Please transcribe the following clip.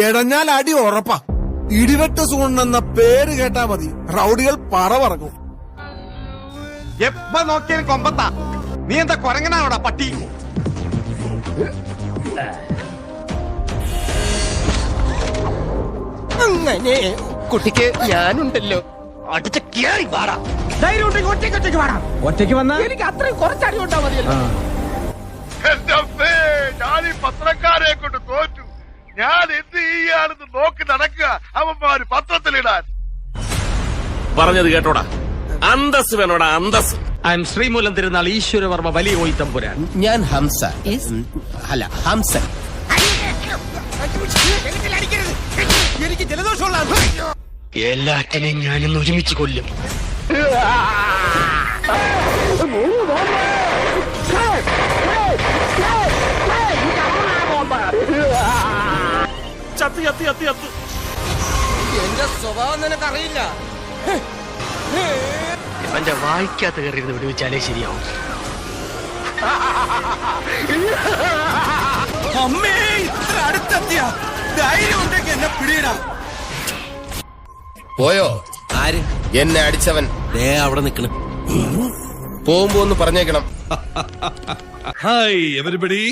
ഇടഞ്ഞാൽ അടി ഉറപ്പാ. ഇടിവെട്ട് സൂണെന്ന പേര് കേട്ടാ മതി, റൗഡികൾ പറവറങ്ങും. എപ്പ നോക്കിയാലും കൊമ്പത്താ. നീ എന്താ കൊരങ്ങനാണോടാ പട്ടി? അങ്ങനെ കുട്ടിക്ക് ഞാനുണ്ടല്ലോ. അടിച്ച കേറി പാടാ. ധൈര്യം ഉണ്ടെങ്കിൽ ഒറ്റയ്ക്ക് പാടാം. ഒറ്റയ്ക്ക് വന്നാ എനിക്ക് അത്രയും കുറച്ചടി കൊണ്ടാ മതിയല്ലോ. ഞാൻ ഈ പത്രക്കാരെ കൊണ്ട് തോറ്റു. ഞാൻ എന്ത് ചെയ്യാണെന്ന് നോക്കി നടക്കുക. അവന്മാര് പത്രത്തിലിടാൻ പറഞ്ഞത് കേട്ടോടാ. അന്തസ് വേണോടാ, അന്തസ്. ഐ എം ശ്രീമൂലം തിരുനാൾ ഈശ്വരവർമ്മ വലിയ ഓയിത്തമ്പുരാൻ. ഞാൻ ഹംസ. അല്ല, ഹംസൻ. എനിക്ക് ജലദോഷമുള്ള എല്ലാറ്റിനെയും ഞാനിന്ന് ഒരുമിച്ച് കൊല്ലും. ചത്ത് ചത്ത് ചത്ത് ചത്ത്. എന്റെ സ്വഭാവം നിനക്കറിയില്ല. എന്റെ വായിക്കാത്ത കയറിയിരുന്ന് വിടുവിച്ചാലേ ശരിയാവും. അമ്മേ, ഇത്ര അടുത്തെത്തിയ ധൈര്യം ഉണ്ടെങ്കിൽ എന്നെ പിടിയിടാം. പോയോ? ആര്? എന്നെ അടിച്ചവൻ അവിടെ നിൽക്കണം. പോകുമ്പോ ഒന്ന് പറഞ്ഞേക്കണം. Hi everybody.